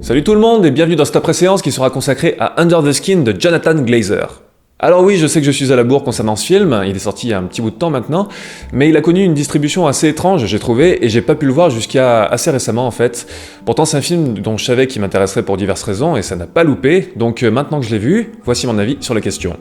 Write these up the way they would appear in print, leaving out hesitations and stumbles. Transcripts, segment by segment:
Salut tout le monde et bienvenue dans cette après-séance qui sera consacrée à Under the Skin de Jonathan Glazer. Alors oui, je sais que je suis à la bourre concernant ce film, il est sorti il y a un petit bout de temps maintenant, mais il a connu une distribution assez étrange, j'ai trouvé, et j'ai pas pu le voir jusqu'à assez récemment en fait. Pourtant c'est un film dont je savais qu'il m'intéresserait pour diverses raisons, et ça n'a pas loupé, donc maintenant que je l'ai vu, voici mon avis sur la question.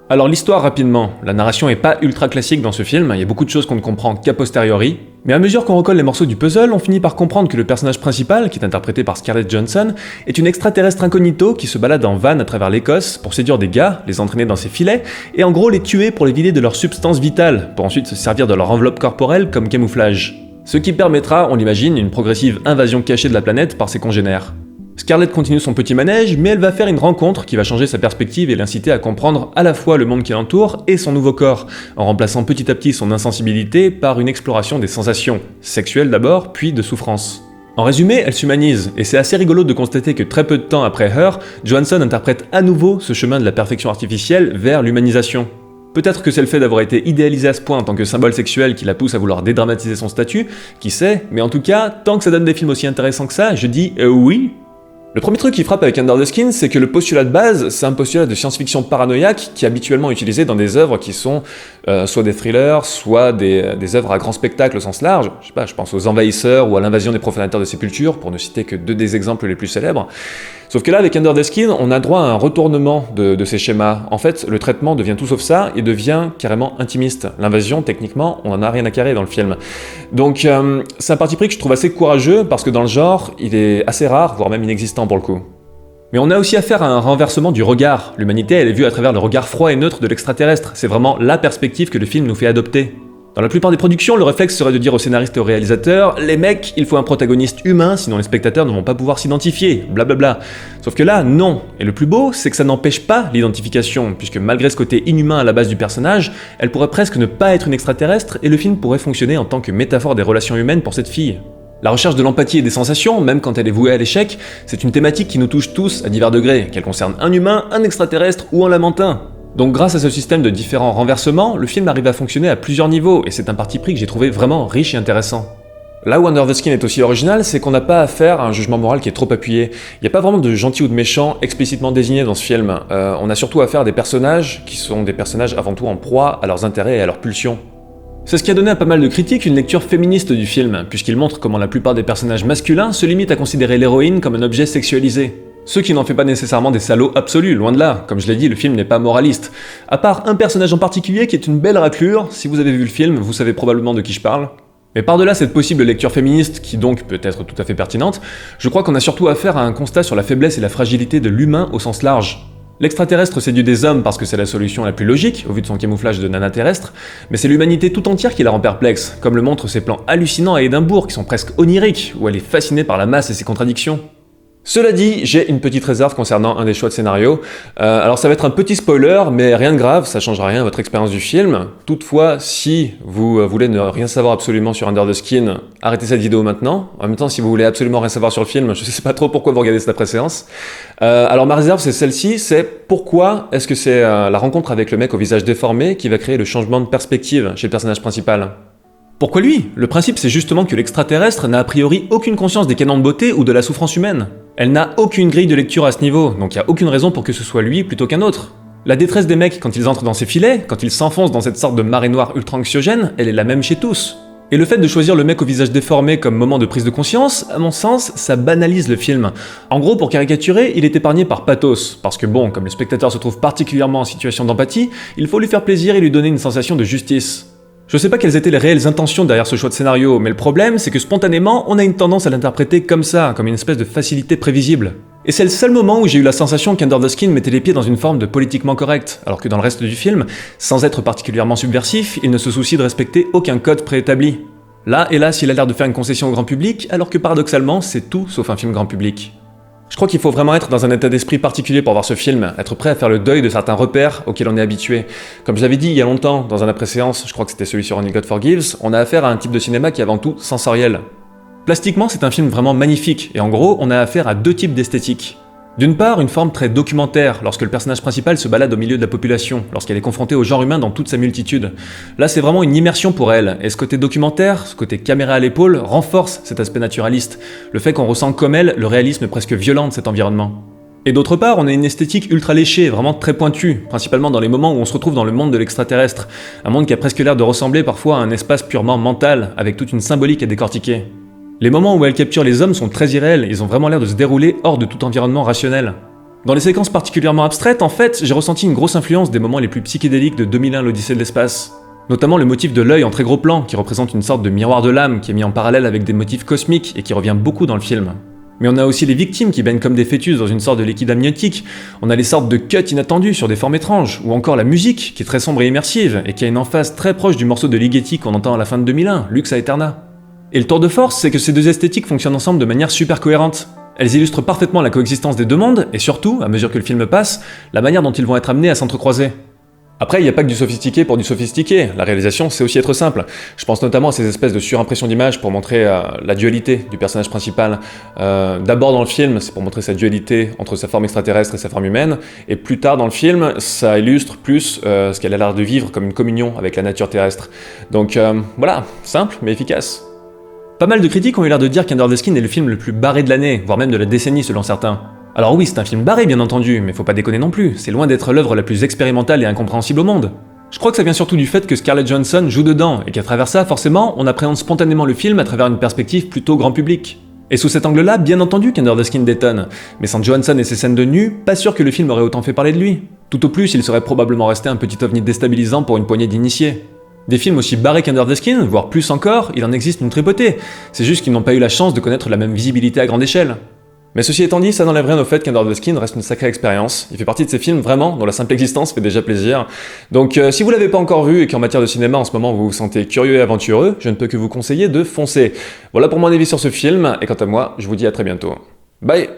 Alors l'histoire rapidement, la narration est pas ultra classique dans ce film, il y a beaucoup de choses qu'on ne comprend qu'a posteriori, mais à mesure qu'on recolle les morceaux du puzzle, on finit par comprendre que le personnage principal, qui est interprété par Scarlett Johansson, est une extraterrestre incognito qui se balade en van à travers l'Écosse pour séduire des gars, les entraîner dans ses filets, et en gros les tuer pour les vider de leur substance vitale, pour ensuite se servir de leur enveloppe corporelle comme camouflage. Ce qui permettra, on l'imagine, une progressive invasion cachée de la planète par ses congénères. Scarlett continue son petit manège, mais elle va faire une rencontre qui va changer sa perspective et l'inciter à comprendre à la fois le monde qui l'entoure et son nouveau corps, en remplaçant petit à petit son insensibilité par une exploration des sensations, sexuelles d'abord, puis de souffrance. En résumé, elle s'humanise, et c'est assez rigolo de constater que très peu de temps après Her, Johansson interprète à nouveau ce chemin de la perfection artificielle vers l'humanisation. Peut-être que c'est le fait d'avoir été idéalisé à ce point en tant que symbole sexuel qui la pousse à vouloir dédramatiser son statut, qui sait, mais en tout cas, tant que ça donne des films aussi intéressants que ça, je dis oui. Le premier truc qui frappe avec Under the Skin, c'est que le postulat de base, c'est un postulat de science-fiction paranoïaque qui est habituellement utilisé dans des œuvres qui sont soit des thrillers, soit des œuvres à grand spectacle au sens large. Je sais pas, je pense aux Envahisseurs ou à l'Invasion des profanateurs de sépultures, pour ne citer que deux des exemples les plus célèbres. Sauf que là, avec Under the Skin, on a droit à un retournement de ces schémas. En fait, le traitement devient tout sauf ça et devient carrément intimiste. L'invasion, techniquement, on en a rien à carrer dans le film. Donc, c'est un parti pris que je trouve assez courageux parce que dans le genre, il est assez rare, voire même inexistant pour le coup. Mais on a aussi affaire à un renversement du regard. L'humanité, elle est vue à travers le regard froid et neutre de l'extraterrestre. C'est vraiment la perspective que le film nous fait adopter. Dans la plupart des productions, le réflexe serait de dire aux scénaristes et aux réalisateurs « Les mecs, il faut un protagoniste humain, sinon les spectateurs ne vont pas pouvoir s'identifier, blablabla ». Sauf que là, non. Et le plus beau, c'est que ça n'empêche pas l'identification, puisque malgré ce côté inhumain à la base du personnage, elle pourrait presque ne pas être une extraterrestre, et le film pourrait fonctionner en tant que métaphore des relations humaines pour cette fille. La recherche de l'empathie et des sensations, même quand elle est vouée à l'échec, c'est une thématique qui nous touche tous à divers degrés, qu'elle concerne un humain, un extraterrestre ou un lamentin. Donc grâce à ce système de différents renversements, le film arrive à fonctionner à plusieurs niveaux, et c'est un parti pris que j'ai trouvé vraiment riche et intéressant. Là où Under the Skin est aussi original, c'est qu'on n'a pas affaire à un jugement moral qui est trop appuyé. Il n'y a pas vraiment de gentils ou de méchants explicitement désignés dans ce film. On a surtout affaire à des personnages qui sont des personnages avant tout en proie à leurs intérêts et à leurs pulsions. C'est ce qui a donné à pas mal de critiques une lecture féministe du film, puisqu'il montre comment la plupart des personnages masculins se limitent à considérer l'héroïne comme un objet sexualisé. Ce qui n'en fait pas nécessairement des salauds absolus, loin de là. Comme je l'ai dit, le film n'est pas moraliste. À part un personnage en particulier qui est une belle raclure, si vous avez vu le film, vous savez probablement de qui je parle. Mais par-delà cette possible lecture féministe, qui donc peut être tout à fait pertinente, je crois qu'on a surtout affaire à un constat sur la faiblesse et la fragilité de l'humain au sens large. L'extraterrestre séduit des hommes parce que c'est la solution la plus logique, au vu de son camouflage de nana terrestre, mais c'est l'humanité tout entière qui la rend perplexe, comme le montrent ses plans hallucinants à Édimbourg qui sont presque oniriques, où elle est fascinée par la masse et ses contradictions. Cela dit, j'ai une petite réserve concernant un des choix de scénario. Alors ça va être un petit spoiler, mais rien de grave, ça changera rien à votre expérience du film. Toutefois, si vous voulez ne rien savoir absolument sur Under the Skin, arrêtez cette vidéo maintenant. En même temps, si vous voulez absolument rien savoir sur le film, je sais pas trop pourquoi vous regardez cette après-séance. Alors ma réserve, c'est celle-ci, c'est pourquoi est-ce que c'est la rencontre avec le mec au visage déformé qui va créer le changement de perspective chez le personnage principal ? Pourquoi lui ? Le principe, c'est justement que l'extraterrestre n'a a priori aucune conscience des canons de beauté ou de la souffrance humaine. Elle n'a aucune grille de lecture à ce niveau, donc il n'y a aucune raison pour que ce soit lui plutôt qu'un autre. La détresse des mecs quand ils entrent dans ces filets, quand ils s'enfoncent dans cette sorte de marée noire ultra anxiogène, elle est la même chez tous. Et le fait de choisir le mec au visage déformé comme moment de prise de conscience, à mon sens, ça banalise le film. En gros, pour caricaturer, il est épargné par pathos, parce que bon, comme le spectateur se trouve particulièrement en situation d'empathie, il faut lui faire plaisir et lui donner une sensation de justice. Je sais pas quelles étaient les réelles intentions derrière ce choix de scénario, mais le problème, c'est que spontanément, on a une tendance à l'interpréter comme ça, comme une espèce de facilité prévisible. Et c'est le seul moment où j'ai eu la sensation qu'Under the Skin mettait les pieds dans une forme de politiquement correct, alors que dans le reste du film, sans être particulièrement subversif, il ne se soucie de respecter aucun code préétabli. Là, hélas, il a l'air de faire une concession au grand public, alors que paradoxalement, c'est tout sauf un film grand public. Je crois qu'il faut vraiment être dans un état d'esprit particulier pour voir ce film, être prêt à faire le deuil de certains repères auxquels on est habitué. Comme je l'avais dit il y a longtemps, dans un après-séance, je crois que c'était celui sur Only God Forgives, on a affaire à un type de cinéma qui est avant tout sensoriel. Plastiquement, c'est un film vraiment magnifique, et en gros, on a affaire à deux types d'esthétique. D'une part, une forme très documentaire, lorsque le personnage principal se balade au milieu de la population, lorsqu'elle est confrontée au genre humain dans toute sa multitude. Là, c'est vraiment une immersion pour elle, et ce côté documentaire, ce côté caméra à l'épaule, renforce cet aspect naturaliste, le fait qu'on ressent comme elle le réalisme presque violent de cet environnement. Et d'autre part, on a une esthétique ultra léchée, vraiment très pointue, principalement dans les moments où on se retrouve dans le monde de l'extraterrestre, un monde qui a presque l'air de ressembler parfois à un espace purement mental, avec toute une symbolique à décortiquer. Les moments où elle capture les hommes sont très irréels, ils ont vraiment l'air de se dérouler hors de tout environnement rationnel. Dans les séquences particulièrement abstraites, en fait, j'ai ressenti une grosse influence des moments les plus psychédéliques de 2001 l'Odyssée de l'espace. Notamment le motif de l'œil en très gros plan, qui représente une sorte de miroir de l'âme, qui est mis en parallèle avec des motifs cosmiques et qui revient beaucoup dans le film. Mais on a aussi les victimes qui baignent comme des fœtus dans une sorte de liquide amniotique, on a les sortes de cuts inattendus sur des formes étranges, ou encore la musique, qui est très sombre et immersive, et qui a une emphase très proche du morceau de Ligeti qu'on entend à la fin de 2001, Lux Aeterna. Et le tour de force, c'est que ces deux esthétiques fonctionnent ensemble de manière super cohérente. Elles illustrent parfaitement la coexistence des deux mondes, et surtout, à mesure que le film passe, la manière dont ils vont être amenés à s'entrecroiser. Après, il n'y a pas que du sophistiqué pour du sophistiqué, la réalisation c'est aussi être simple. Je pense notamment à ces espèces de surimpression d'images pour montrer la dualité du personnage principal. D'abord dans le film, c'est pour montrer sa dualité entre sa forme extraterrestre et sa forme humaine, et plus tard dans le film, ça illustre plus ce qu'elle a l'air de vivre comme une communion avec la nature terrestre. Donc voilà, simple mais efficace. Pas mal de critiques ont eu l'air de dire qu'Under the Skin est le film le plus barré de l'année, voire même de la décennie selon certains. Alors oui, c'est un film barré bien entendu, mais faut pas déconner non plus, c'est loin d'être l'œuvre la plus expérimentale et incompréhensible au monde. Je crois que ça vient surtout du fait que Scarlett Johansson joue dedans, et qu'à travers ça, forcément, on appréhende spontanément le film à travers une perspective plutôt grand public. Et sous cet angle-là, bien entendu qu'Under the Skin détonne, mais sans Johansson et ses scènes de nu, pas sûr que le film aurait autant fait parler de lui. Tout au plus, il serait probablement resté un petit ovni déstabilisant pour une poignée d'initiés. Des films aussi barrés qu'Under the Skin, voire plus encore, il en existe une tripotée, c'est juste qu'ils n'ont pas eu la chance de connaître la même visibilité à grande échelle. Mais ceci étant dit, ça n'enlève rien au fait qu'Under the Skin reste une sacrée expérience, il fait partie de ces films vraiment dont la simple existence fait déjà plaisir. Donc si vous l'avez pas encore vu et qu'en matière de cinéma en ce moment vous vous sentez curieux et aventureux, je ne peux que vous conseiller de foncer. Voilà pour mon avis sur ce film, et quant à moi, je vous dis à très bientôt. Bye!